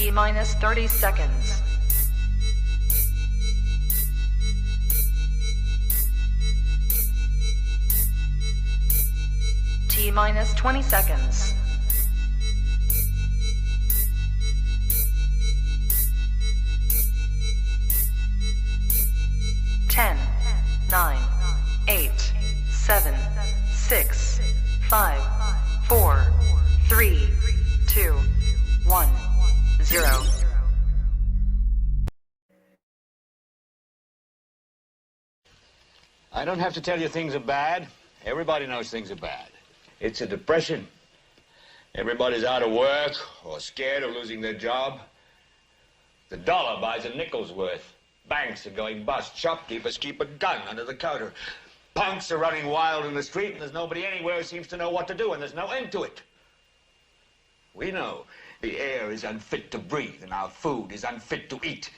T minus 30 seconds. T minus 20 seconds. Ten, 9, 8, 7, 6, 5, 4, 3, 2, 1, 0. I don't have to tell you things are bad. Everybody knows things are bad. It's a depression. Everybody's out of work or scared of losing their job. The dollar buys a nickel's worth. Banks are going bust. Shopkeepers keep a gun under the counter. Punks are running wild in the street, and there's nobody anywhere who seems to know what to do, and there's no end to it. We know the air is unfit to breathe, and our food is unfit to eat.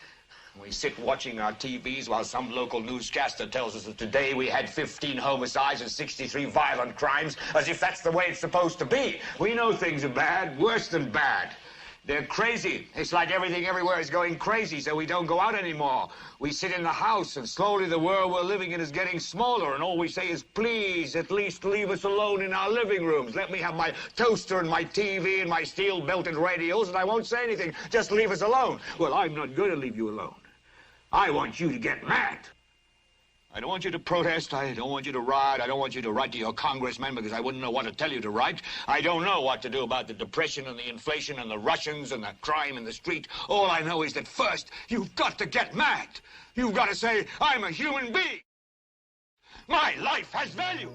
We sit watching our TVs while some local newscaster tells us that today we had 15 homicides and 63 violent crimes, as if that's the way it's supposed to be. We know things are bad, worse than bad. They're crazy. It's like everything everywhere is going crazy, so we don't go out anymore. We sit in the house, and slowly the world we're living in is getting smaller, and all we say is, please, at least leave us alone in our living rooms. Let me have my toaster and my TV and my steel-belted radios, and I won't say anything. Just leave us alone. Well, I'm not going to leave you alone. I want you to get mad. I don't want you to protest. I don't want you to riot. I don't want you to write to your congressman because I wouldn't know what to tell you to write. I don't know what to do about the depression and the inflation and the Russians and the crime in the street. All I know is that first, you've got to get mad. You've got to say, I'm a human being. My life has value.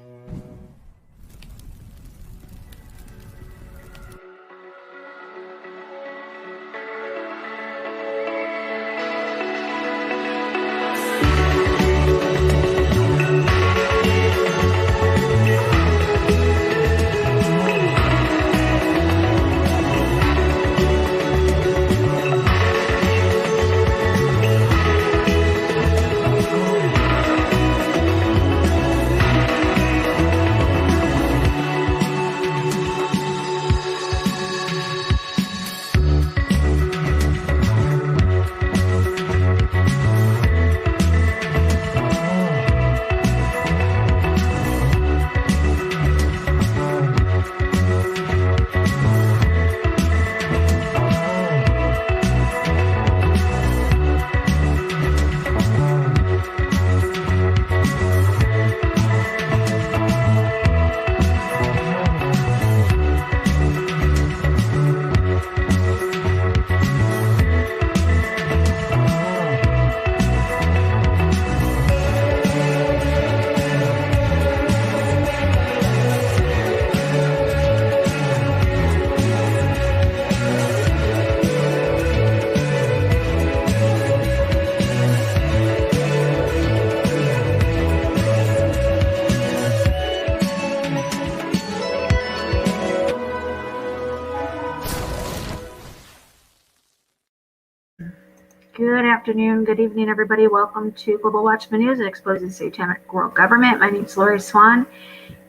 Good afternoon, good evening, everybody. Welcome to Global Watchman News, exposing satanic world government. My name is Lori Swan,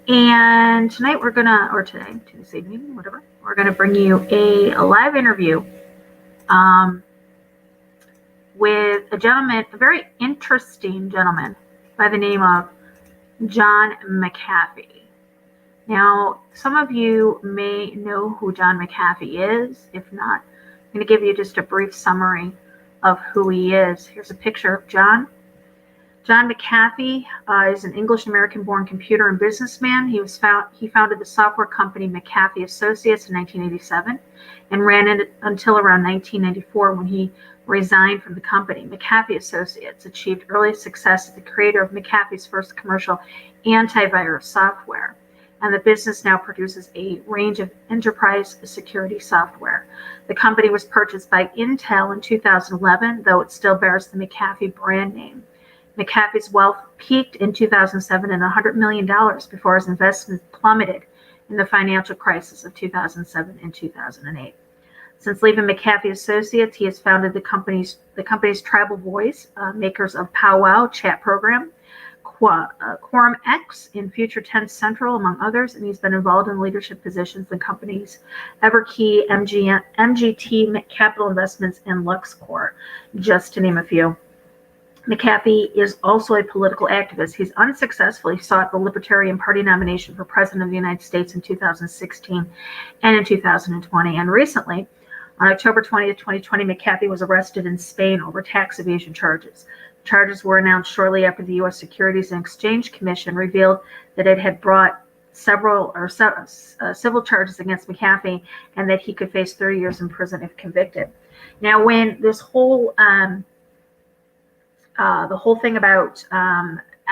and tonight we're gonna, or today, to this evening, whatever, we're gonna bring you a live interview with a gentleman, a very interesting gentleman by the name of John McAfee. Now, some of you may know who John McAfee is. If not, I'm going to give you just a brief summary of who he is. Here's a picture of John. John McAfee is an English-American-born computer and businessman. He founded the software company McAfee Associates in 1987 and ran it until around 1994 when he resigned from the company. McAfee Associates achieved early success as the creator of McAfee's first commercial antivirus software, and the business now produces a range of enterprise security software. The company was purchased by Intel in 2011, though it still bears the McAfee brand name. McAfee's wealth peaked in 2007 at $100 million before his investments plummeted in the financial crisis of 2007 and 2008. Since leaving McAfee Associates, he has founded the company's Tribal Voice, makers of Powwow chat program, Quorum X in Future Tense Central, among others, and he's been involved in leadership positions in companies Everkey, MGT Capital Investments, and LuxCorp, just to name a few. McAfee is also a political activist. He's unsuccessfully sought the Libertarian Party nomination for President of the United States in 2016 and in 2020. And recently, on October 20th, 2020, McAfee was arrested in Spain over tax evasion charges. Charges were announced shortly after the U.S. Securities and Exchange Commission revealed that it had brought civil charges against McAfee and that he could face 30 years in prison if convicted. Now, when this whole the whole thing about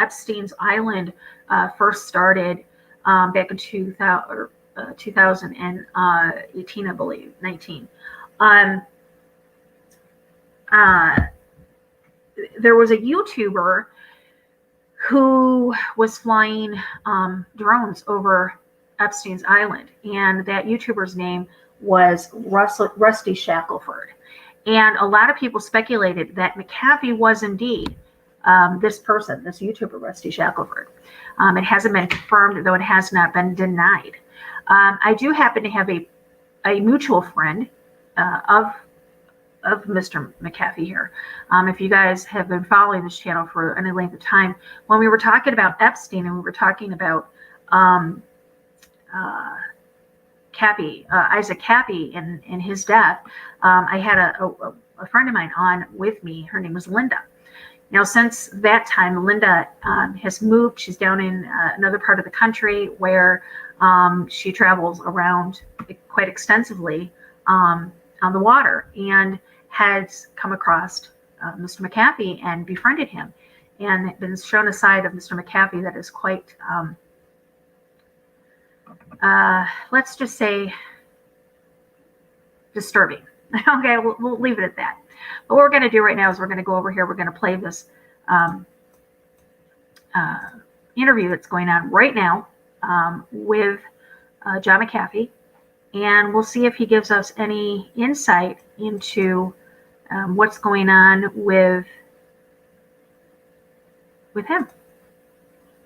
Epstein's Island first started back in 2018, I believe, 19. There was a YouTuber who was flying drones over Epstein's Island, and that YouTuber's name was Rusty Shackleford. And a lot of people speculated that McAfee was indeed this person, this YouTuber, Rusty Shackleford. It hasn't been confirmed, though it has not been denied. I do happen to have a mutual friend of Mr. McAfee here. If you guys have been following this channel for any length of time, when we were talking about Epstein and we were talking about Isaac Cappy and his death, I had a friend of mine on with me. Her name was Linda. Now, since that time, Linda has moved. She's down in another part of the country where she travels around quite extensively on the water, and has come across Mr. McAfee and befriended him, and been shown a side of Mr. McAfee that is quite, let's just say, disturbing. Okay, we'll leave it at that. But what we're going to do right now is we're going to go over here. We're going to play this interview that's going on right now with John McAfee, and we'll see if he gives us any insight into what's going on with him.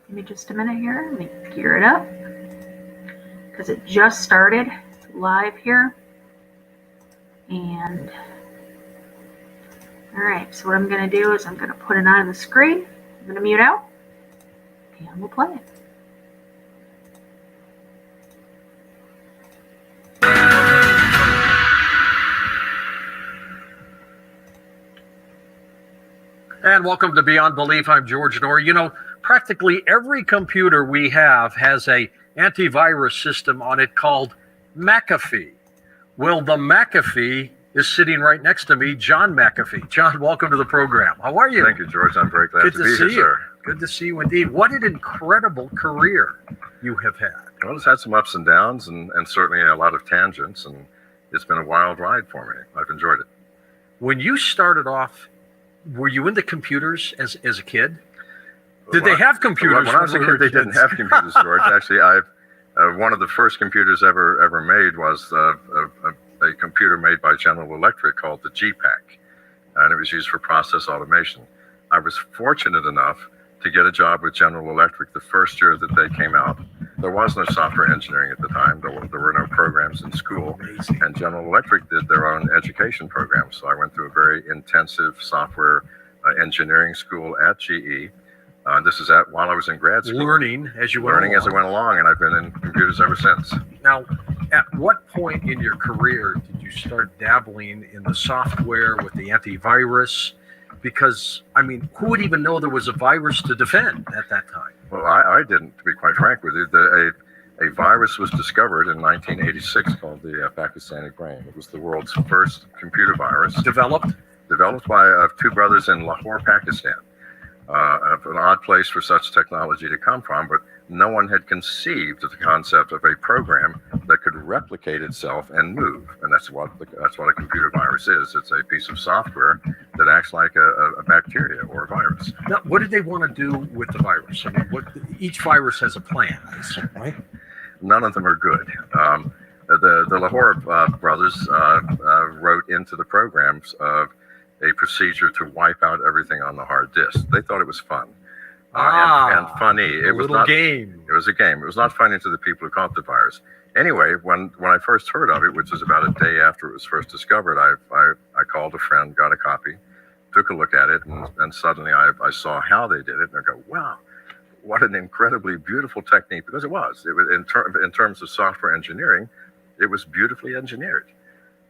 Give me just a minute here. Let me gear it up because it just started live here. And all right, so what I'm going to do is I'm going to put it on the screen. I'm going to mute out, and we'll play it. And welcome to Beyond Belief. I'm George Norrie. You know, practically every computer we have has a antivirus system on it called McAfee. Well, the McAfee is sitting right next to me, John McAfee. John, welcome to the program. How are you? Thank you, George. I'm very glad to be here, sir. Good to see you indeed. What an incredible career you have had. Well, it's had some ups and downs and certainly a lot of tangents, and it's been a wild ride for me. I've enjoyed it. When you started off, were you into computers as a kid? Did they have computers? When I was a kid, they didn't have computers, George. Actually, one of the first computers ever made was a computer made by General Electric called the GPAC, and it was used for process automation. I was fortunate enough to get a job with General Electric the first year that they came out. There was no software engineering at the time. There were no programs in school, and General Electric did their own education program. So I went through a very intensive software engineering school at GE. This is while I was in grad school. Learning as you went along, and I've been in computers ever since. Now, at what point in your career did you start dabbling in the software with the antivirus? Because, I mean, who would even know there was a virus to defend at that time? Well, I didn't, to be quite frank with you. A virus was discovered in 1986 called the Pakistani brain. It was the world's first computer virus. Developed by two brothers in Lahore, Pakistan. An odd place for such technology to come from, but no one had conceived of the concept of a program that could replicate itself and move, and that's what a computer virus is. It's a piece of software that acts like a bacteria or a virus. Now, what did they want to do with the virus? I mean, each virus has a plan, I assume, right? None of them are good. The Lahore brothers wrote into the programs a procedure to wipe out everything on the hard disk. They thought it was fun. and funny. It was little not game. It was a game. It was not funny to the people who caught the virus. Anyway, when I first heard of it, which was about a day after it was first discovered, I called a friend, got a copy, took a look at it, and suddenly I saw how they did it, and I go, wow, what an incredibly beautiful technique, because it was in terms of software engineering, it was beautifully engineered.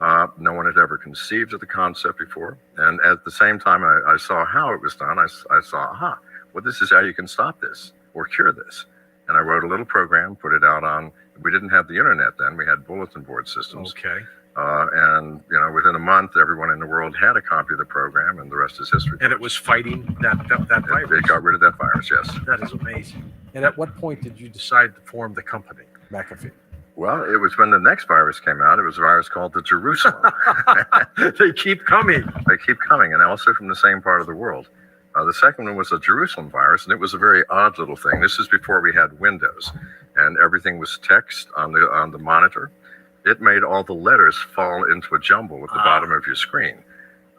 No one had ever conceived of the concept before, and at the same time I saw how it was done. I saw, aha, well, this is how you can stop this or cure this. And I wrote a little program, put it out on. We didn't have the internet then. We had bulletin board systems. Okay. And within a month, everyone in the world had a copy of the program, and the rest is history. And it was fighting that virus. It got rid of that virus, yes. That is amazing. And at what point did you decide to form the company, McAfee? Well, it was when the next virus came out. It was a virus called the Jerusalem. They keep coming. They keep coming, and also from the same part of the world. The second one was a Jerusalem virus, and it was a very odd little thing. This is before we had Windows, and everything was text on the monitor. It made all the letters fall into a jumble at the bottom of your screen.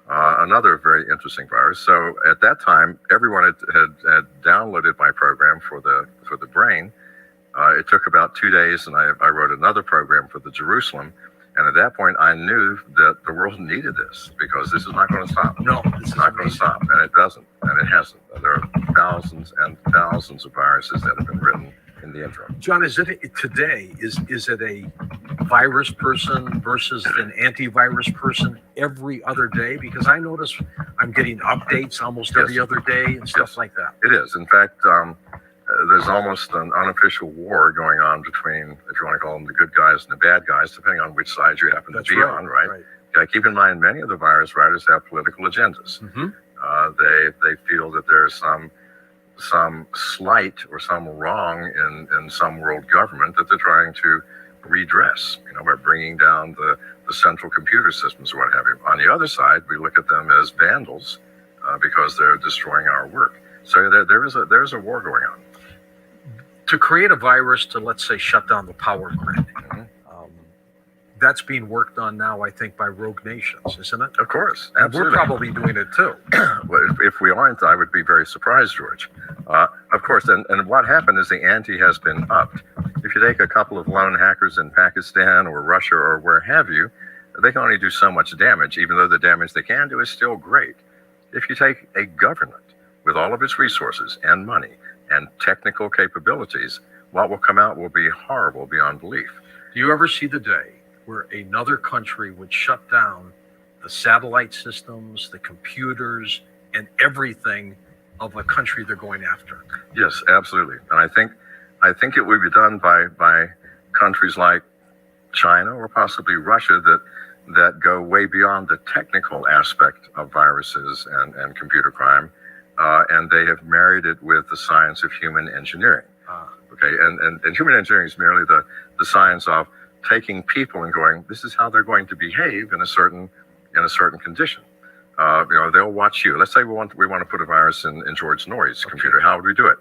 Another very interesting virus. So at that time, everyone had downloaded my program for the brain. It took about 2 days, and I wrote another program for the Jerusalem. And at that point, I knew that the world needed this, because this is not going to stop. No, this is not going to stop, and it doesn't, and it hasn't. There are thousands and thousands of viruses that have been written in the interim. John, is it today? Is it a virus person versus an antivirus person every other day? Because I notice I'm getting updates almost every other day and stuff like that. It is. In fact, there's almost an unofficial war going on between, if you want to call them, the good guys and the bad guys, depending on which side you happen to be on, right? Keep in mind, many of the virus writers have political agendas. Mm-hmm. They feel that there's some slight or some wrong in some world government that they're trying to redress, by bringing down the central computer systems or what have you. On the other side, we look at them as vandals because they're destroying our work. So there's a war going on. To create a virus to, let's say, shut down the power grid, that's being worked on now, I think, by rogue nations, isn't it? Of course, and absolutely. we're probably doing it too. Well, if we aren't, I would be very surprised, George. Of course, and what happened is the ante has been upped. If you take a couple of lone hackers in Pakistan or Russia or where have you, they can only do so much damage, even though the damage they can do is still great. If you take a government with all of its resources and money and technical capabilities, what will come out will be horrible beyond belief. Do you ever see the day where another country would shut down the satellite systems, the computers, and everything of a country they're going after? Yes, absolutely. And I think it would be done by countries like China or possibly Russia that go way beyond the technical aspect of viruses and computer crime, and they have married it with the science of human engineering. Okay, and human engineering is merely the science of taking people and going, this is how they're going to behave in a certain condition. They'll watch you. Let's say we want to put a virus in George Norrie's computer. How would we do it?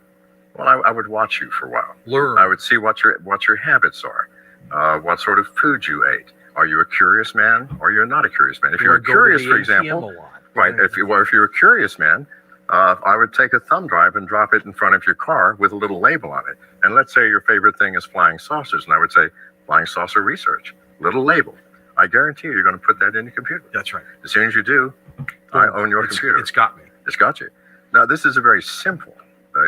Well, I would watch you for a while. Learn. I would see what your habits are, what sort of food you ate. Are you a curious man or you're not a curious man? If you're a curious, for example, right? If you're a curious man, I would take a thumb drive and drop it in front of your car with a little label on it. And let's say your favorite thing is flying saucers, and I would say flying saucer research, little label. I guarantee you're going to put that in your computer. That's right. As soon as you do, I own your computer. It's got me. It's got you. Now, this is a very simple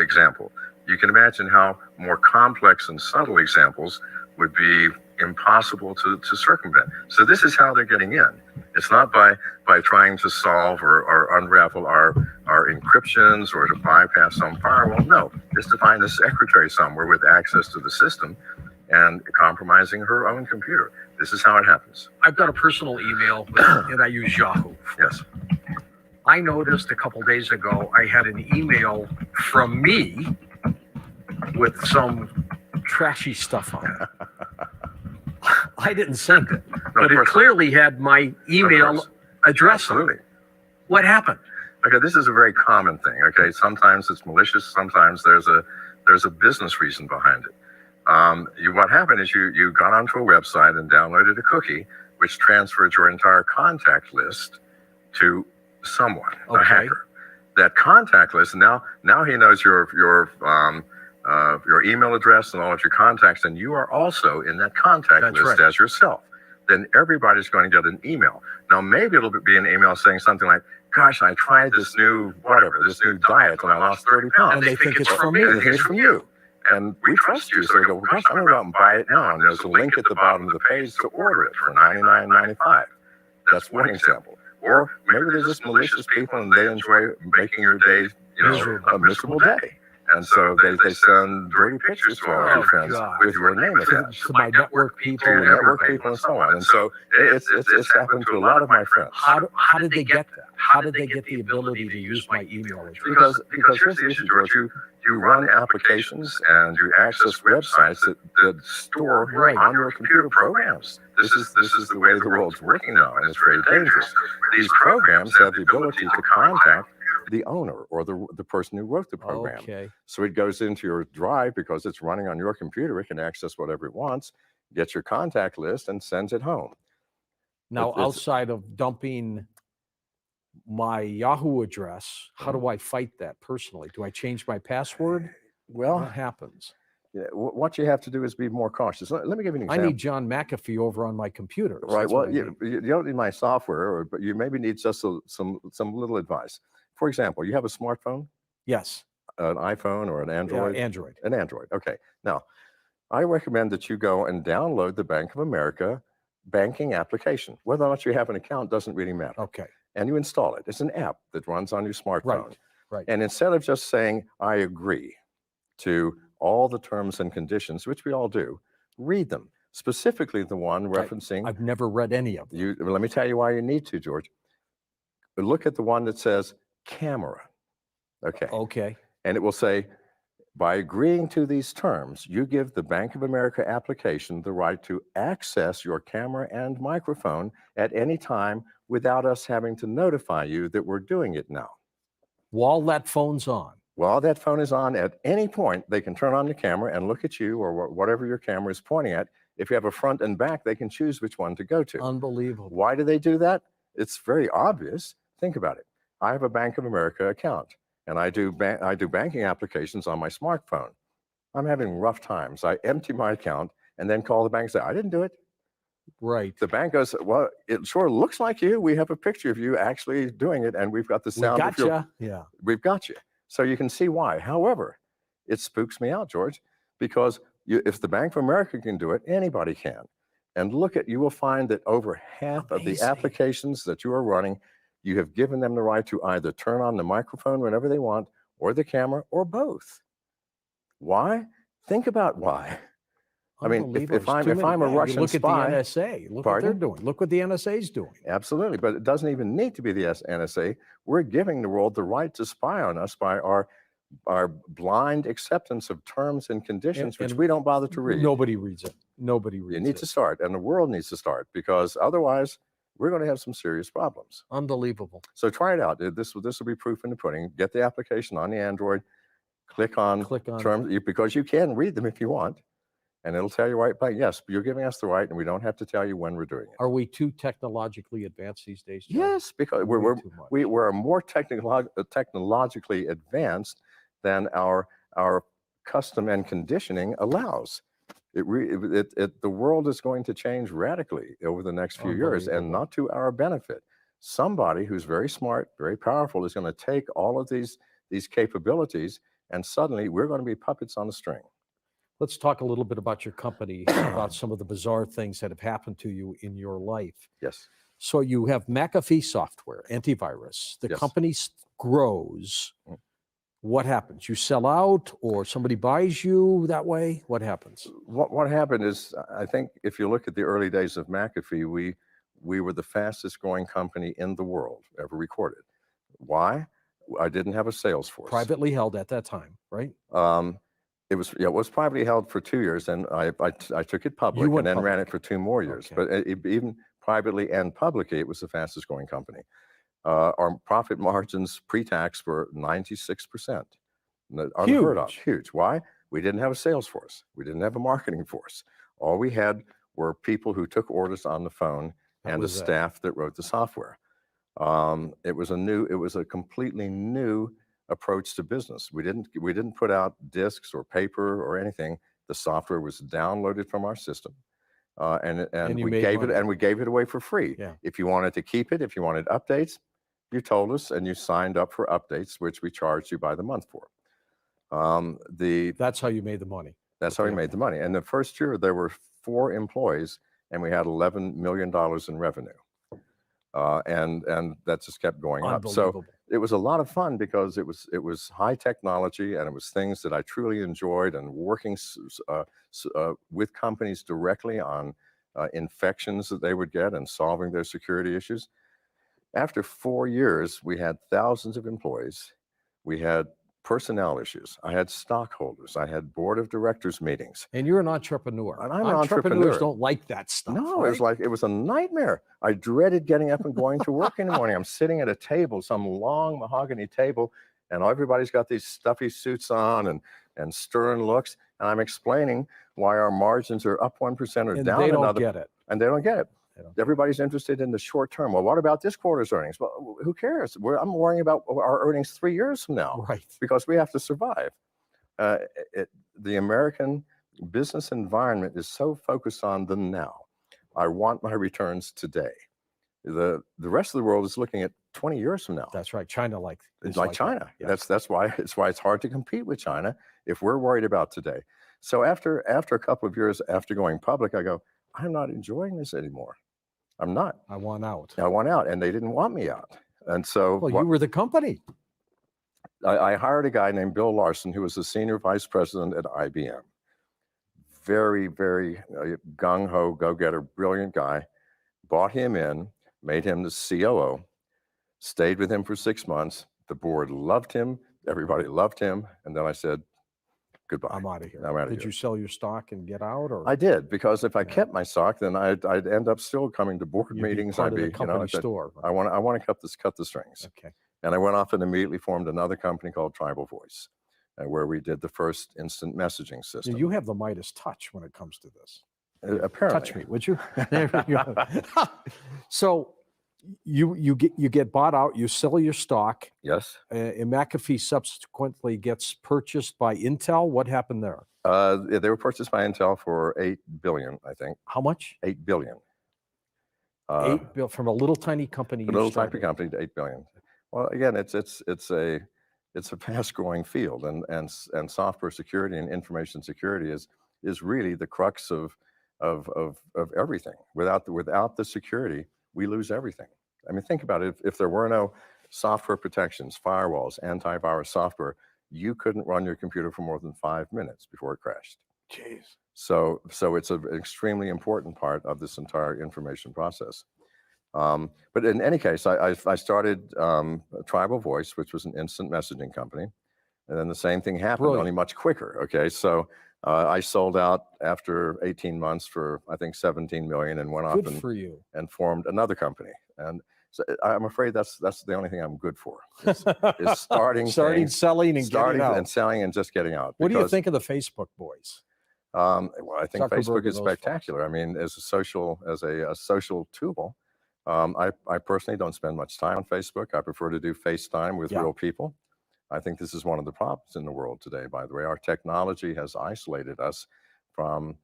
example. You can imagine how more complex and subtle examples would be impossible to circumvent. So this is how they're getting in. It's not by trying to solve or unravel our encryptions or to bypass some firewall. No, it's to find a secretary somewhere with access to the system and compromising her own computer. This is how it happens. I've got a personal email, and I use Yahoo. Yes. I noticed a couple days ago I had an email from me with some trashy stuff on it. I didn't send it, but it clearly had my email address on it. What happened? Okay, this is a very common thing. Okay, sometimes it's malicious. Sometimes there's a business reason behind it. What happened is you got onto a website and downloaded a cookie, which transferred your entire contact list to someone, a hacker. that contact list. Now he knows your email address and all of your contacts, and you are also in that contact list as yourself. Then everybody's going to get an email. Now, maybe it'll be an email saying something like, gosh, I tried this new diet and I lost 30 pounds. And they think it's from me. And they think it's from you. And we trust you. So we go, well, gosh, I'm going to go out and buy it now. And there's a link at the bottom of the page to order it for $99.95. That's one example. Or maybe there's just malicious people and they enjoy making your day, a miserable day. And so they send dirty pictures to all of your friends with your name attached. To my network people. To your network people and so on. And so it's happened to a lot of my friends. How did they get that? How did they get the ability to use my email address? Because here's the issue, George. You run applications and you access websites that store on your computer programs. This is the way the world's working now, and it's very dangerous. These programs have the ability to contact the owner or the person who wrote the program. Okay. So it goes into your drive because it's running on your computer. It can access whatever it wants, gets your contact list, and sends it home. Now, outside of dumping my Yahoo address, how do I fight that personally? Do I change my password? Well, What happens? what you have to do is be more cautious. Let me give you an example. I need John McAfee over on my computer. Right. Well, you don't need my software, but you maybe need just some little advice. For example, you have a smartphone? Yes. An iPhone or an Android? Yeah, Android. An Android. Okay. Now, I recommend that you go and download the Bank of America banking application. Whether or not you have an account doesn't really matter. Okay. And you install it. It's an app that runs on your smartphone. Right. And instead of just saying, I agree to all the terms and conditions, which we all do, read them. Specifically the one referencing. I've never read any of them. Let me tell you why you need to, George. Look at the one that says camera. Okay. Okay. And it will say, by agreeing to these terms, you give the Bank of America application the right to access your camera and microphone at any time without us having to notify you that we're doing it now. While that phone's on. While that phone is on, at any point, they can turn on the camera and look at you or whatever your camera is pointing at. If you have a front and back, they can choose which one to go to. Unbelievable. Why do they do that? It's very obvious. Think about it. I have a Bank of America account, and I do banking applications on my smartphone. I'm having rough times. I empty my account and then call the bank and say, I didn't do it. Right. The bank goes, well, it sure looks like you. We have a picture of you actually doing it, and we've got the sound. We got you. Yeah. We've got you. So you can see why. However, it spooks me out, George, because if the Bank of America can do it, anybody can. And you will find that over half of the applications that you are running, you have given them the right to either turn on the microphone whenever they want, or the camera, or both. Why? Think about why. I mean, if I'm a Russian spy, look at the NSA. Look what they're doing. Look what the NSA is doing. Absolutely, but it doesn't even need to be the NSA. We're giving the world the right to spy on us by our blind acceptance of terms and conditions, which we don't bother to read. Nobody reads it. Nobody reads it. You need to start, and the world needs to start, because otherwise we're going to have some serious problems. Unbelievable. So try it out. This will be proof in the pudding. Get the application on the Android. Click on terms, because you can read them if you want. And it'll tell you right back, yes, you're giving us the right, and we don't have to tell you when we're doing it. Are we too technologically advanced these days, John? Yes, because we're more technologically advanced than our custom and conditioning allows. The world is going to change radically over the next few years, and not to our benefit. Somebody who's very smart, very powerful, is going to take all of these capabilities, and suddenly we're going to be puppets on a string. Let's talk a little bit about your company, about some of the bizarre things that have happened to you in your life. Yes. So you have McAfee software, antivirus. The company grows. What happens? You sell out, or somebody buys you that way? What happens? What happened is, I think if you look at the early days of McAfee, we were the fastest growing company in the world ever recorded. Why? I didn't have a sales force. Privately held at that time, right? It was privately held for 2 years, and I took it public and then ran it for 2 more years. Okay. But even privately and publicly, it was the fastest growing company. Our profit margins pre-tax were 96%. Unheard of. Huge. Why? We didn't have a sales force. We didn't have a marketing force. All we had were people who took orders on the phone and the staff that wrote the software. It was a completely new approach to business. We didn't put out discs or paper or anything. The software was downloaded from our system, and you we made gave money. it away for free. Yeah. If you wanted to keep it, if you wanted updates, you told us, and you signed up for updates, which we charged you by the month for. That's how you made the money. That's how we made the money. And the first year there were 4 employees, and we had $11 million in revenue. And that just kept going up. So it was a lot of fun because it was high technology, and it was things that I truly enjoyed, and working with companies directly on infections that they would get and solving their security issues. After 4 years, we had thousands of employees. We had personnel issues. I had stockholders. I had board of directors meetings. And you're an entrepreneur. And I'm an Entrepreneurs entrepreneur. don't like that stuff. No, right? it was a nightmare. I dreaded getting up and going to work in the morning. I'm sitting at a table, some long mahogany table, and everybody's got these stuffy suits on and stern looks. And I'm explaining why our margins are up 1% or And they don't get it. And they don't get it. Everybody's interested in the short term. Well, what about this quarter's earnings? Well, who cares? I'm worrying about our earnings 3 years from now, Right. because we have to survive. The American business environment is so focused on the now. I want my returns today. The rest of the world is looking at 20 years from now. That's right. China It's like China. That. Yeah. That's why it's hard to compete with China if we're worried about today. So after a couple of years after going public, I go, I'm not enjoying this anymore. I'm not. I want out. I want out, and they didn't want me out. And so Well, you were the company. I hired a guy named Bill Larson, who was the senior vice president at IBM. Very, very gung-ho, go-getter, brilliant guy. Bought him in, made him the COO, stayed with him for 6 months. The board loved him. Everybody loved him. And then I said, goodbye. I'm out of here. I'm out of Did here. you sell your stock and get out, or I did, because if I kept my stock, then I'd end up still coming to board you'd meetings. be part I'd of be, the company I said, store? I want to cut the strings. Okay. And I went off and immediately formed another company called Tribal Voice, where we did the first instant messaging system. You have the Midas touch when it comes to this. Apparently. Touch me, would you? There we go. So you get bought out. You sell your stock. Yes. And McAfee subsequently gets purchased by Intel. What happened there? They were purchased by Intel for $8 billion, I think. How much? $8 billion. $8 billion from a little tiny company. A little tiny company to $8 billion. Well, again, it's a fast-growing field, and software security and information security is really the crux of everything. Without the security, we lose everything. I mean, think about it. If there were no software protections, firewalls, antivirus software, you couldn't run your computer for more than 5 minutes before it crashed. Jeez. So it's an extremely important part of this entire information process. But in any case, I started Tribal Voice, which was an instant messaging company. And then the same thing happened, only much quicker. Okay, so I sold out after 18 months for, I think, 17 million, and went off and formed another company. And so I'm afraid that's the only thing I'm good for, is starting selling, and getting out. And selling and just getting out. What do you think of the Facebook boys? Well, I think Facebook is and those spectacular. I mean, as a social tool, I personally don't spend much time on Facebook. I prefer to do FaceTime with real people. I think this is one of the problems in the world today, by the way. Our technology has isolated us from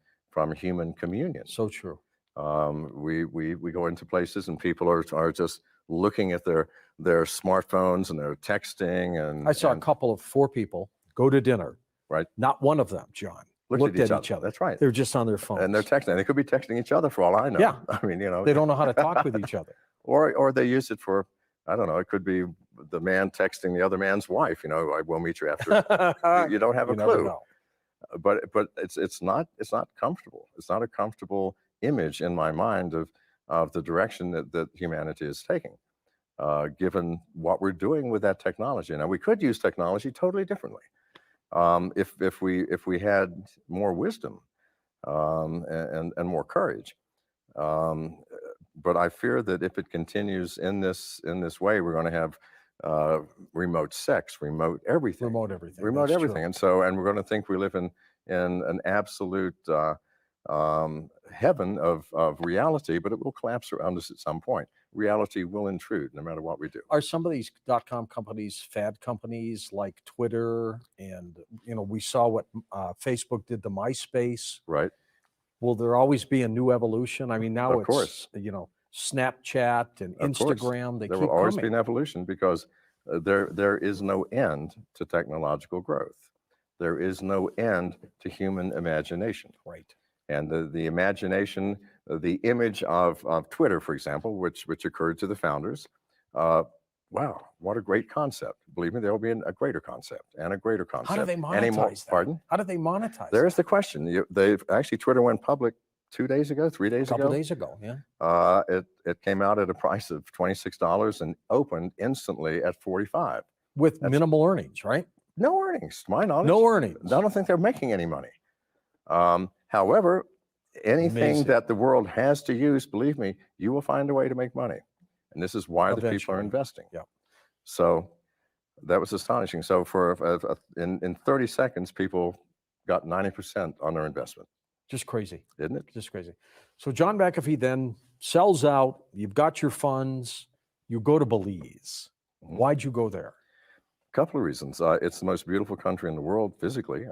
human communion. So true. We go into places and people are just looking at their smartphones, and they're texting. And I saw a couple of 4 people go to dinner. Right. Not one of them, John, looked at each other. That's right. They're just on their phones. And they're texting. They could be texting each other for all I know. Yeah. I mean, they don't know how to talk with each other. Or they use it for, I don't know, it could be the man texting the other man's wife, I will meet you after. You don't have a clue. But it's not comfortable. It's not a comfortable image in my mind of the direction that humanity is taking, given what we're doing with that technology. Now, we could use technology totally differently, if we had more wisdom and more courage. But I fear that if it continues in this way, we're going to have remote sex, remote everything. Remote everything. And we're going to think we live in an absolute heaven of reality, but it will collapse around us at some point. Reality will intrude no matter what we do. Are some of these .com companies fad companies like Twitter? And, we saw what Facebook did to MySpace. Right. Will there always be a new evolution? I mean, now Of it's, course. Snapchat and Of course. Instagram. They There keep will always be coming. an evolution because there is no end to technological growth. There is no end to human imagination. Right. And the imagination, the image of Twitter, for example, which occurred to the founders, wow, what a great concept. Believe me, there will be a greater concept and a greater concept. How do they monetize that? Pardon? How do they monetize There's that? the question. Twitter went public 2 days ago, 3 days A ago. couple days ago, yeah. It came out at a price of $26 and opened instantly at $45. With minimal earnings, right? No earnings, to my knowledge. No earnings. I don't think they're making any money. However, anything Amazing. that the world has to use, believe me, you will find a way to make money. And this is why the people are Eventually. investing. Yeah. So that was astonishing. So in 30 seconds, people got 90% on their investment. Just crazy. Isn't it? Just crazy. So John McAfee then sells out. You've got your funds. You go to Belize. Mhm. Why'd you go there? A couple of reasons. It's the most beautiful country in the world physically,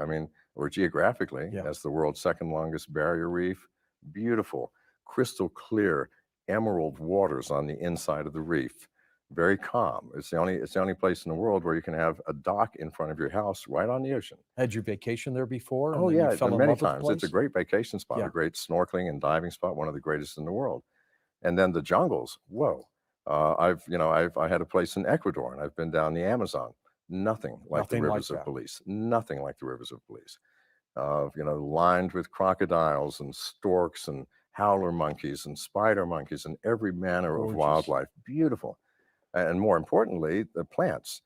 or geographically. Yeah. That's the world's second longest barrier reef. Beautiful, crystal clear, emerald waters on the inside of the reef. Very calm. It's the only place in the world where you can have a dock in front of your house right on the ocean. Had you vacation there before? and Oh then you yeah, fell in many love with the times. It's a place? great vacation spot, Yeah. a great snorkeling and diving spot, one of the greatest in the world. And then the jungles. Whoa. I had a place in Ecuador, and I've been down the Amazon. Nothing like Nothing the like rivers of that. Belize. Nothing like the rivers of Belize. Lined with crocodiles and storks and howler monkeys and spider monkeys and every manner of Gorgeous. wildlife. Beautiful. And more importantly, the plants.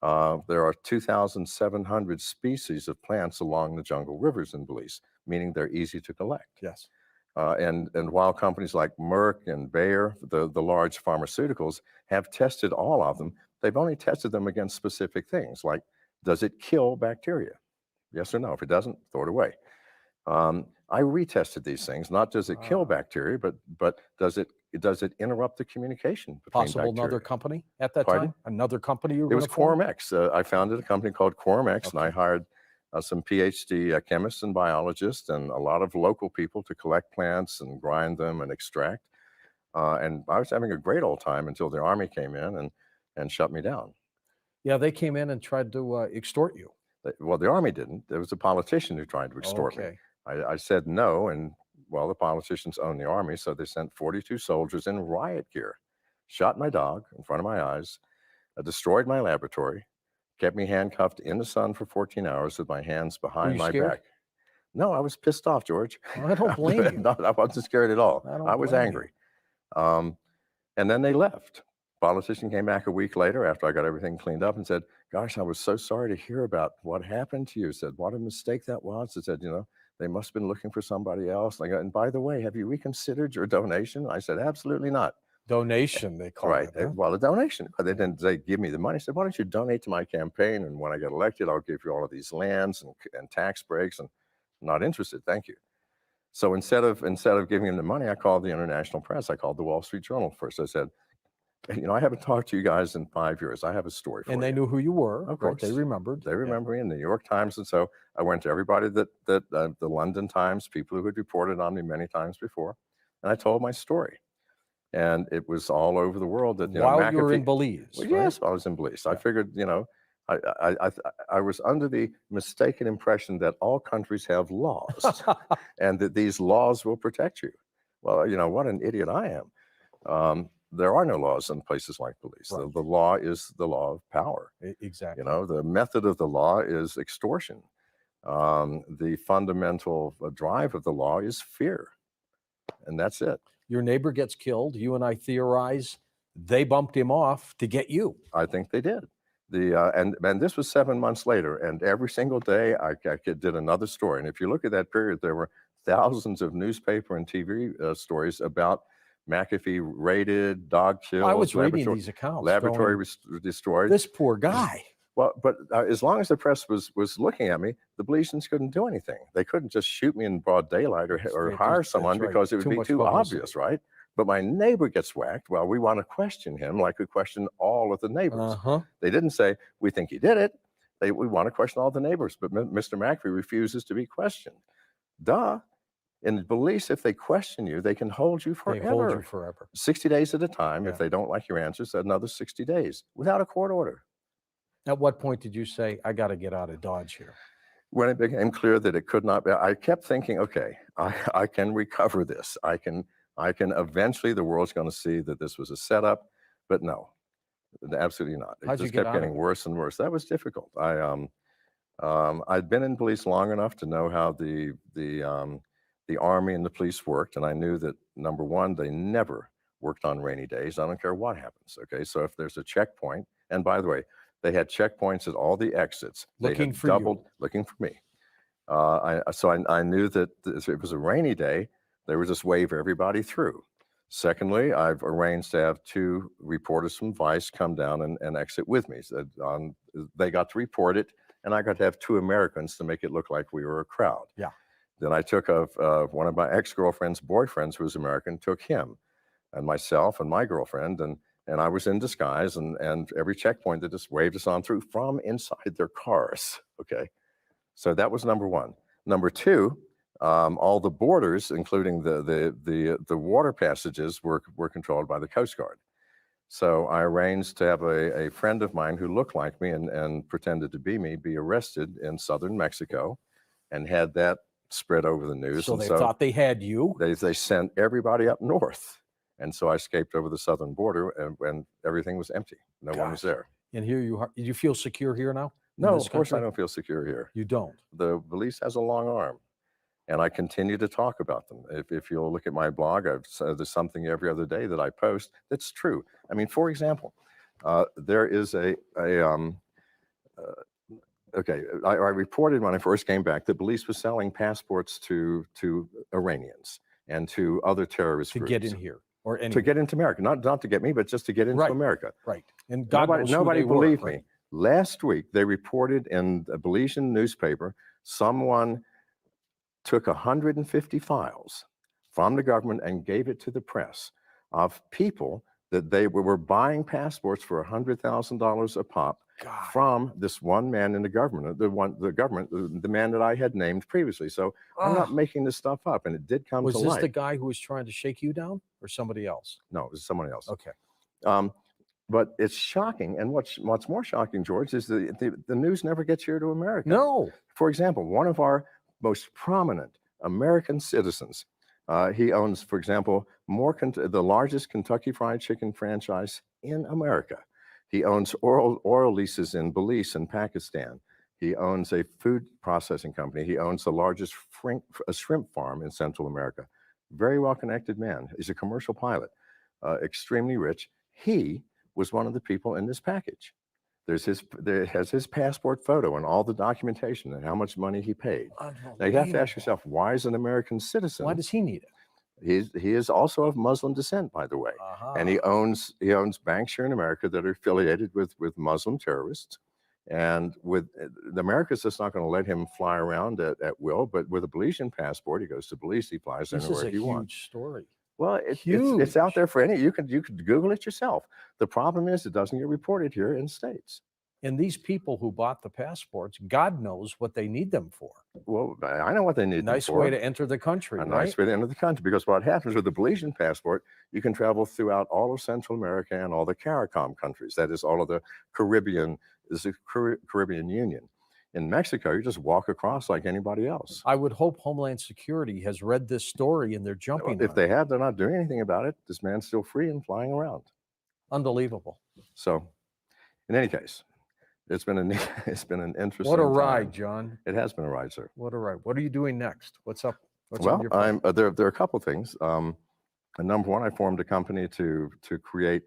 There are 2,700 species of plants along the jungle rivers in Belize, meaning they're easy to collect. Yes. And while companies like Merck and Bayer, the large pharmaceuticals, have tested all of them, they've only tested them against specific things, like does it kill bacteria? Yes or no? If it doesn't, throw it away. I retested these things. Not does it kill bacteria, but does it interrupt the communication between Possible bacteria? another company at that Pardon? time? Another company you were It was gonna form? Quorum X. I founded a company called Quorum X, and I hired some PhD chemists and biologists and a lot of local people to collect plants and grind them and extract. And I was having a great old time until the Army came in and shut me down. Yeah, they came in and tried to extort you. Well, the Army didn't. There was a politician who tried to extort me. Okay. I said no, and well, the politicians own the Army, so they sent 42 soldiers in riot gear, shot my dog in front of my eyes, destroyed my laboratory, kept me handcuffed in the sun for 14 hours with my hands behind you my scared? back. No, I was pissed off, George. I don't blame you. No, I wasn't scared at all. I don't I was blame you. angry. And then they left. Politician came back a week later after I got everything cleaned up and said, gosh, I was so sorry to hear about what happened to you. Said, what a mistake that was. I said, they must have been looking for somebody else. And I go, and by the way, have you reconsidered your donation? I said, absolutely not. Donation, they call Right. it. Huh? Well, a donation. They didn't say, give me the money. I said, why don't you donate to my campaign? And when I get elected, I'll give you all of these lands and tax breaks. And not interested. Thank you. So instead of giving him the money, I called the international press. I called the Wall Street Journal first. I said, I haven't talked to you guys in 5 years. I have a story for you. And they knew who you were. Of Right? course. They remembered. They remember me in the New York Times. And so I went to everybody that the London Times, people who had reported on me many times before. And I told my story. And it was all over the world that, While you were in McAfee- Belize. Well, right? yes, I was in Belize. I figured, I was under the mistaken impression that all countries have laws and that these laws will protect you. Well, what an idiot I am. There are no laws in places like Belize. Right. The law is the law of power. Exactly. The method of the law is extortion. The fundamental drive of the law is fear. And that's it. Your neighbor gets killed. You and I theorize they bumped him off to get you. I think they did. And this was 7 months later, and every single day I did another story. And if you look at that period, there were thousands of newspaper and TV stories about McAfee raided, dog killed. I was reading these accounts. Laboratory going, destroyed. this poor guy. Well, but as long as the press was looking at me, the Belizeans couldn't do anything. They couldn't just shoot me in broad daylight or hire someone because it would be too obvious, right? But my neighbor gets whacked. Well, we want to question him like we question all of the neighbors. They didn't say, we think he did it. We want to question all the neighbors. But Mr. McAfee refuses to be questioned. Duh. In Belize, if they question you, they can hold you forever. They hold you forever. 60 days at a time. Yeah. If they don't like your answers, another 60 days without a court order. At what point did you say, I got to get out of Dodge here? When it became clear that it could not be, I kept thinking, okay, I can recover this. I can eventually, the world's going to see that this was a setup, but no, absolutely not. It just kept getting worse and worse. That was difficult. I'd been in police long enough to know how the Army and the police worked, and I knew that, number one, they never worked on rainy days. I don't care what happens, okay? So if there's a checkpoint, and by the way, they had checkpoints at all the exits. Looking for you. Looking for me. So I knew that if it was a rainy day, they would just wave everybody through. Secondly, I've arranged to have 2 reporters from Vice come down and exit with me. So, they got to report it, and I got to have 2 Americans to make it look like we were a crowd. Yeah. Then I took one of my ex-girlfriend's boyfriends who was American, took him and myself and my girlfriend, and I was in disguise, and every checkpoint they just waved us on through from inside their cars, okay? So that was number one. Number two, all the borders, including the water passages, were controlled by the Coast Guard. So I arranged to have a friend of mine who looked like me and pretended to be me be arrested in southern Mexico, and had that spread over the news. So they thought they had you? They sent everybody up north. And so I escaped over the southern border, and everything was empty. No one was there. And here you are. You feel secure here now? No, of course I don't feel secure here. You don't? The police has a long arm, and I continue to talk about them. If you'll look at my blog, there's something every other day that I post that's true. I mean, for example, there is okay, I reported when I first came back that police was selling passports to Iranians and to other terrorist groups. To get in here. Or to get into America, not to get me, but just to get into America. Right. And nobody believed me. Last week, they reported in a Belizean newspaper, someone took 150 files from the government and gave it to the press of people that they were buying passports for $100,000 a pop from this one man in the government, the man that I had named previously. So I'm not making this stuff up, and it did come to light. Was this the guy who was trying to shake you down, or somebody else? No, it was someone else. Okay. But it's shocking, and what's more shocking, George, is the news never gets here to America. No. For example, one of our most prominent American citizens, he owns, for example, the largest Kentucky Fried Chicken franchise in America. He owns oil leases in Belize and Pakistan. He owns a food processing company. He owns the largest shrimp farm in Central America. Very well-connected man. He's a commercial pilot, extremely rich. He was one of the people in this package. There has his passport photo and all the documentation and how much money he paid. Now you have to ask yourself, why is an American citizen? Why does he need it? He is also of Muslim descent, by the way, and he owns banks here in America that are affiliated with Muslim terrorists, and the America's just not going to let him fly around at will. But with a Belizean passport, he goes to Belize, he flies anywhere he wants. This is a huge story. Well, it's out there for any. You could Google it yourself. The problem is it doesn't get reported here in States. And these people who bought the passports, God knows what they need them for. Well, I know what they need them for. Nice way to enter the country, right? Nice way to enter the country, because what happens with the Belizean passport, you can travel throughout all of Central America and all the CARICOM countries. That is all of the Caribbean, Caribbean Union. In Mexico, you just walk across like anybody else. I would hope Homeland Security has read this story and they're jumping. If they have, they're not doing anything about it. This man's still free and flying around. Unbelievable. So, in any case, it's been an interesting. What a ride, John. It has been a ride, sir. What a ride. What are you doing next? What's up? Well, there are a couple of things. Number one, I formed a company to create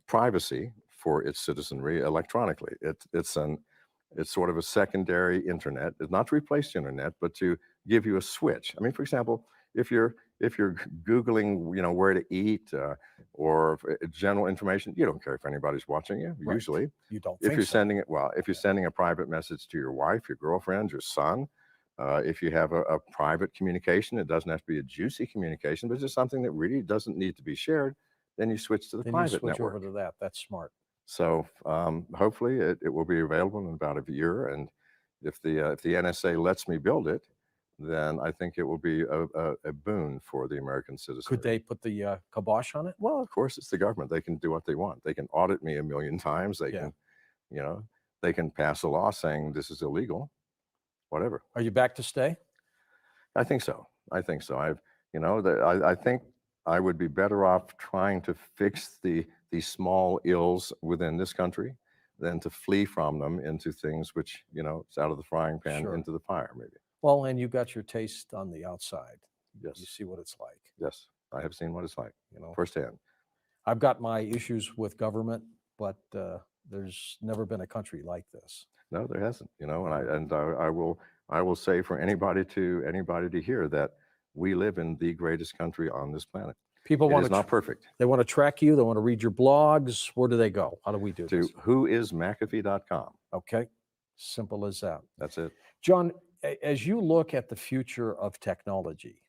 privacy for its citizenry electronically. It's sort of a secondary internet. It's not to replace the internet, but to give you a switch. I mean, for example, if you're Googling, where to eat or general information, you don't care if anybody's watching you. Right. Usually, You don't if think you're so. sending it, well, if you're sending a private message to your wife, your girlfriend, your son, if you have a private communication, it doesn't have to be a juicy communication, but just something that really doesn't need to be shared. Then you switch to the Then you private switch network. over to that. That's smart. So hopefully it will be available in about a year. And if the NSA lets me build it, then I think it will be a boon for the American citizen. Could they put the kibosh on it? Well, of course, it's the government. They can do what they want. They can audit me a million times. They Yeah. can, they can pass a law saying this is illegal, whatever. Are you back to stay? I think so. I think so. I think I would be better off trying to fix the small ills within this country than to flee from them into things which, it's out of the frying pan Sure. into the fire, maybe. Well, and you got your taste on the outside. Yes. You see what it's like. Yes. I have seen what it's like, You know, firsthand. I've got my issues with government, but there's never been a country like this. No, there hasn't, and I will say for anybody to hear that we live in the greatest country on this planet. People It want is to not perfect. They want to track you. They want to read your blogs. Where do they go? How do we do To this? whoismcafee.com. Okay. Simple as that. That's it. John, as you look at the future of technology,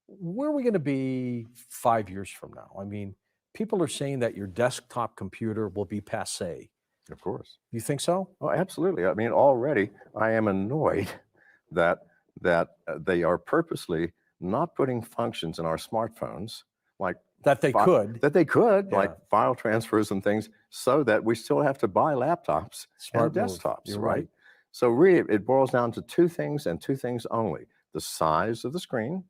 where are we going to be 5 years from now? I mean, people are saying that your desktop computer will be passé. Of course. You think so? Oh, absolutely. I mean, already I am annoyed that they are purposely not putting functions in our smartphones like That they could. like Yeah. file transfers and things, so that we still have to buy laptops Smart and move. desktops, You're right? right. So really, it boils down to two things and two things only: the size of the screen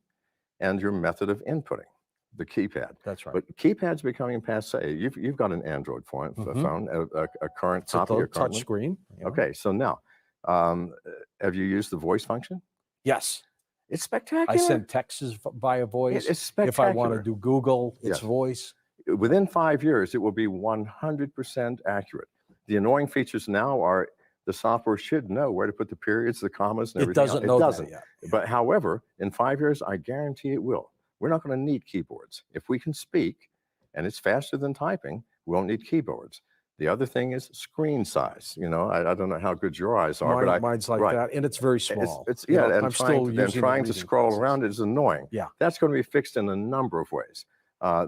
and your method of inputting, the keypad. That's right. But keypad's becoming passé. You've got an Android phone, a current It's a copy, a current touch one. screen. you know. Okay, so now, have you used the voice function? Yes. It's spectacular. I send texts via voice. It's spectacular. If I want to do Google, it's Yes. voice. Within 5 years, it will be 100% accurate. The annoying features now are the software should know where to put the periods, the commas, and It everything doesn't else. know It that doesn't. yet. But however, in 5 years, I guarantee it will. We're not going to need keyboards. If we can speak and it's faster than typing, we won't need keyboards. The other thing is screen size. I don't know how good your eyes are, but Mine's like right. that, and it's very small. It's You know, and I'm trying, still and using trying to reading scroll glasses. around it is annoying. Yeah. That's going to be fixed in a number of ways.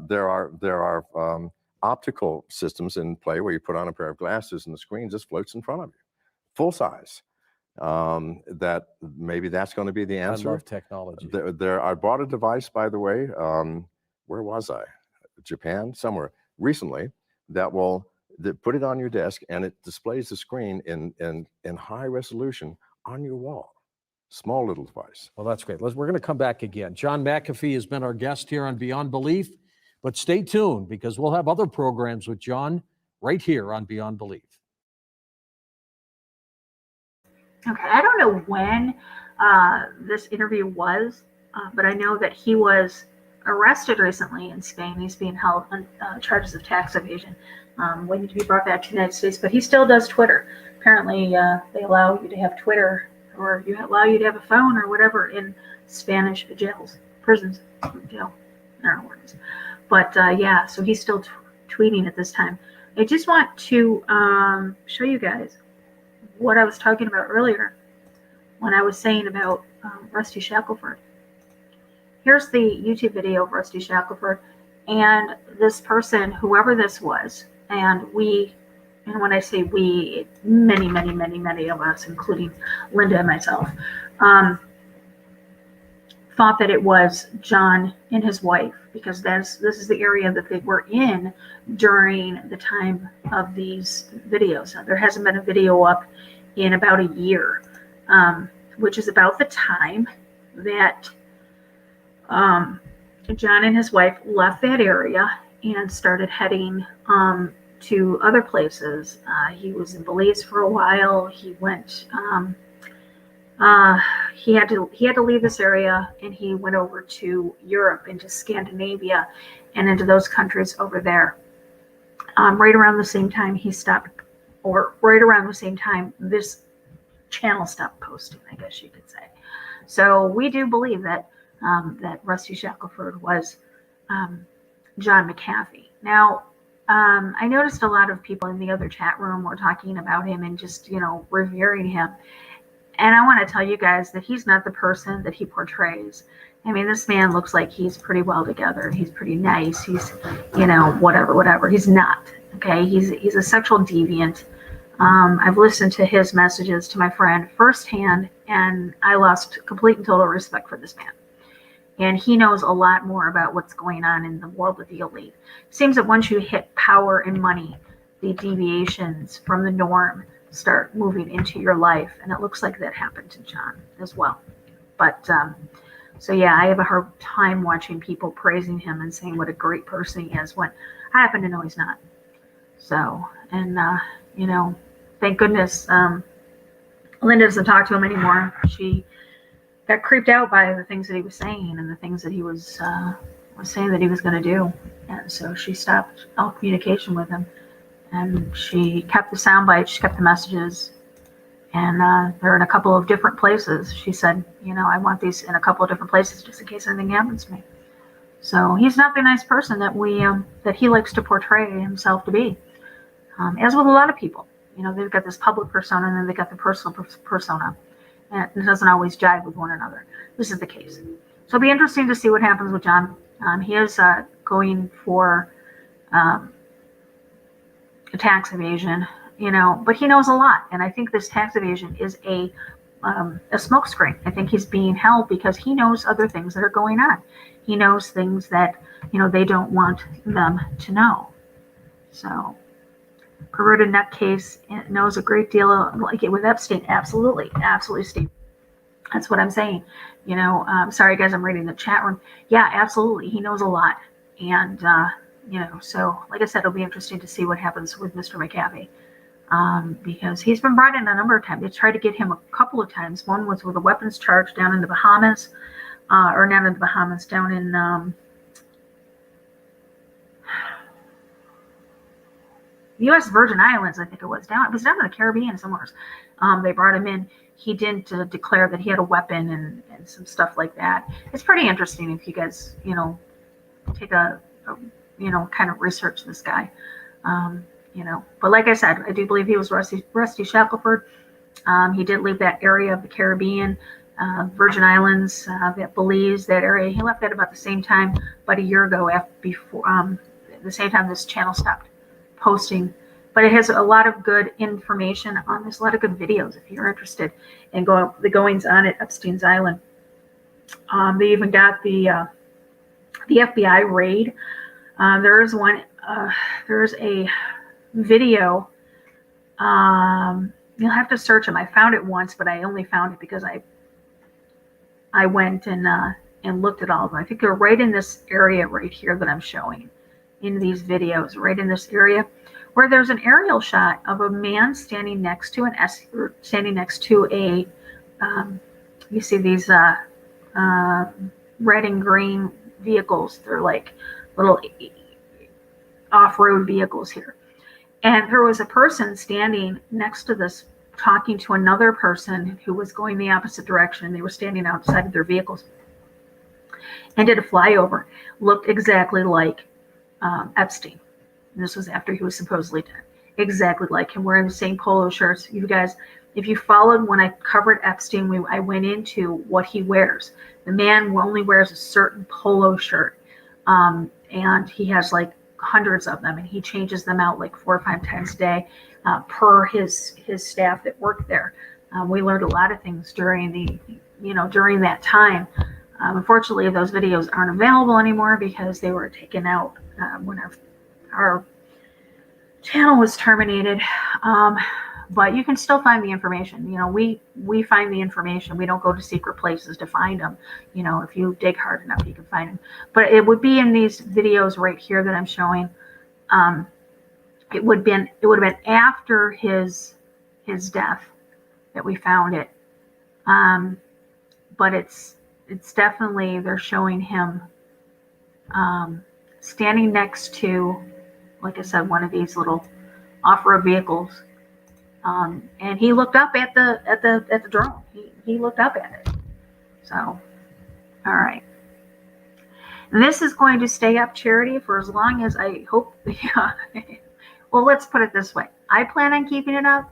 There are optical systems in play where you put on a pair of glasses and the screen just floats in front of you, full size. That maybe that's going to be the I answer. love technology. I bought a device, by the way. Where was I? Japan, somewhere recently. That put it on your desk and it displays the screen in high resolution on your wall. Small little device. Well, that's great. We're going to come back again. John McAfee has been our guest here on Beyond Belief, but stay tuned because we'll have other programs with John right here on Beyond Belief. Okay, I don't know when this interview was, but I know that he was arrested recently in Spain. He's being held on charges of tax evasion, waiting to be brought back to the United States. But he still does Twitter. Apparently, they allow you to have Twitter, or allow you to have a phone or whatever in Spanish jails, prisons, jail. I don't know where it is. But yeah, so he's still tweeting at this time. I just want to show you guys what I was talking about earlier when I was saying about Rusty Shackleford. Here's the YouTube video of Rusty Shackleford and this person, whoever this was, and when I say we, many of us, including Linda and myself, thought that it was John and his wife, because this is the area that they were in during the time of these videos. Now, there hasn't been a video up in about a year, which is about the time that John and his wife left that area and started heading to other places. He was in Belize for a while. He went. He had to leave this area, and he went over to Europe, into Scandinavia, and into those countries over there. Right around the same time he stopped, or right around the same time this channel stopped posting, I guess you could say. So we do believe that that Rusty Shackleford was John McAfee. Now, I noticed a lot of people in the other chat room were talking about him and just, revering him. And I want to tell you guys that he's not the person that he portrays. I mean, this man looks like he's pretty well together. He's pretty nice. He's, whatever. He's not. Okay. He's a sexual deviant. I've listened to his messages to my friend firsthand, and I lost complete and total respect for this man. And he knows a lot more about what's going on in the world of the elite. It seems that once you hit power and money, the deviations from the norm start moving into your life. And it looks like that happened to John as well. But so yeah, I have a hard time watching people praising him and saying what a great person he is when I happen to know he's not. So, and thank goodness Linda doesn't talk to him anymore. She got creeped out by the things that he was saying and the things that he was saying that he was going to do. And so she stopped all communication with him. And she kept the sound bites, she kept the messages, and they're in a couple of different places. She said, I want these in a couple of different places just in case anything happens to me. So he's not the nice person that that he likes to portray himself to be, as with a lot of people. They've got this public persona and then they got the personal persona, and it doesn't always jive with one another. This is the case. So it'll be interesting to see what happens with John. He is going for a tax evasion, but he knows a lot. And I think this tax evasion is a smokescreen. I think he's being held because he knows other things that are going on. He knows things that, they don't want them to know. So, perverted nutcase knows a great deal of, like it with Epstein. Absolutely, Steve. That's what I'm saying. Sorry guys, I'm reading the chat room. Yeah, absolutely. He knows a lot. And, so like I said, it'll be interesting to see what happens with Mr. McAfee, because he's been brought in a number of times. They tried to get him a couple of times. One was with a weapons charge down in the Bahamas, down in U.S. Virgin Islands, I think it was. It was down in the Caribbean somewhere. They brought him in. He didn't declare that he had a weapon and some stuff like that. It's pretty interesting if you guys, take a kind of research this guy, But like I said, I do believe he was Rusty Shackleford. He did leave that area of the Caribbean, Virgin Islands, that Belize, that area. He left at about the same time, about a year ago, the same time this channel stopped posting. But it has a lot of good information on this, a lot of good videos if you're interested in the goings on at Epstein's Island. They even got the FBI raid. There's a video. You'll have to search them. I found it once, but I only found it because I went and looked at all of them. I think they're right in this area right here that I'm showing in these videos, right in this area where there's an aerial shot of a man standing next to a you see these red and green vehicles. They're like little off-road vehicles here. And there was a person standing next to this talking to another person who was going the opposite direction. They were standing outside of their vehicles and did a flyover. Looked exactly like Epstein. And this was after he was supposedly dead. Exactly like him, wearing the same polo shirts. You guys, if you followed when I covered Epstein, I went into what he wears. The man only wears a certain polo shirt, and he has like hundreds of them, and he changes them out like 4 or 5 times a day per his staff that worked there. We learned a lot of things during during that time. Unfortunately, those videos aren't available anymore because they were taken out when our channel was terminated. But you can still find the information. We find the information. We don't go to secret places to find them. If you dig hard enough, you can find them. But it would be in these videos right here that I'm showing. It would have been after his death that we found it. But it's definitely, they're showing him standing next to, like I said, one of these little off-road vehicles. And he looked up at the drone. He looked up at it. So, all right. This is going to stay up, Charity, for as long as I hope. Yeah. Well, let's put it this way. I plan on keeping it up.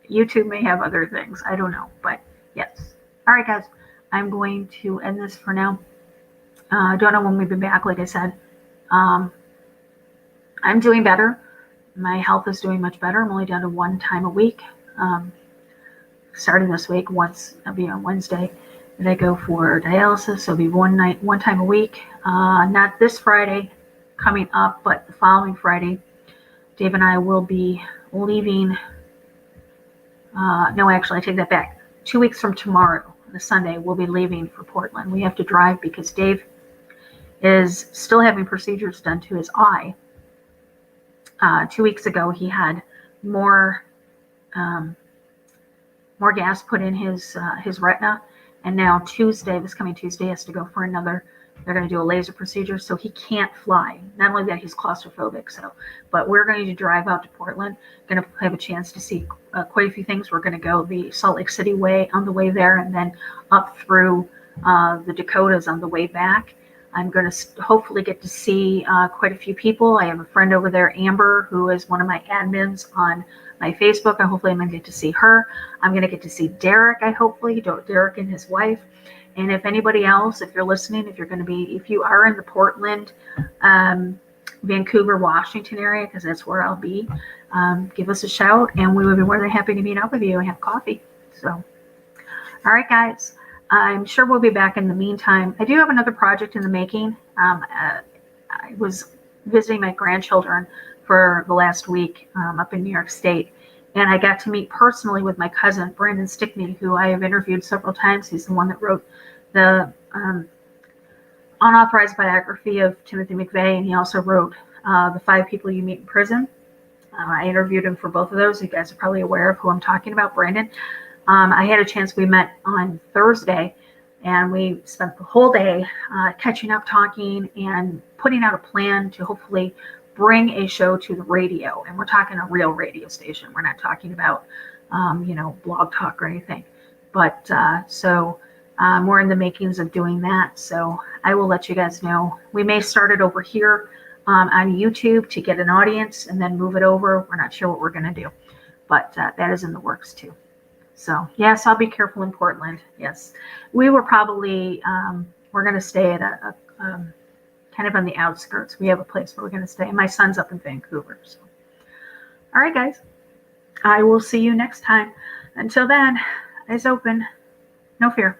YouTube may have other things. I don't know. But yes. All right, guys. I'm going to end this for now. I don't know when we'll be back, like I said. I'm doing better. My health is doing much better. I'm only down to 1 time a week. Starting this week, I'll be on Wednesday. And I go for dialysis. So it'll be 1 time a week. Not this Friday coming up, but the following Friday. Dave and I will be leaving. No, actually, I take that back. 2 weeks from tomorrow, the Sunday, we'll be leaving for Portland. We have to drive because Dave is still having procedures done to his eye. 2 weeks ago, he had more gas put in his retina, and now this coming Tuesday, has to go for another. They're going to do a laser procedure, so he can't fly. Not only that, he's claustrophobic. But we're going to drive out to Portland. Going to have a chance to see quite a few things. We're going to go the Salt Lake City way on the way there, and then up through the Dakotas on the way back. I'm going to hopefully get to see quite a few people. I have a friend over there, Amber, who is one of my admins on my Facebook. Hopefully I'm going to get to see her. I'm going to get to see Derek, Derek and his wife. And if anybody else, if you're listening, if you are in the Portland, Vancouver, Washington area, because that's where I'll be, give us a shout, and we would be more than happy to meet up with you and have coffee. So, all right, guys. I'm sure we'll be back in the meantime. I do have another project in the making. I was visiting my grandchildren for the last week up in New York State, and I got to meet personally with my cousin, Brandon Stickney, who I have interviewed several times. He's the one that wrote the unauthorized biography of Timothy McVeigh, and he also wrote The 5 People You Meet in Prison. I interviewed him for both of those. You guys are probably aware of who I'm talking about, Brandon. I had a chance. We met on Thursday, and we spent the whole day catching up, talking, and putting out a plan to hopefully bring a show to the radio. And we're talking a real radio station. We're not talking about, blog talk or anything. But we're in the makings of doing that. So I will let you guys know. We may start it over here on YouTube to get an audience and then move it over. We're not sure what we're going to do. But that is in the works too. So, yes, I'll be careful in Portland. Yes. We were probably, we're going to stay at a kind of on the outskirts. We have a place where we're going to stay. My son's up in Vancouver. So, all right, guys. I will see you next time. Until then, eyes open. No fear.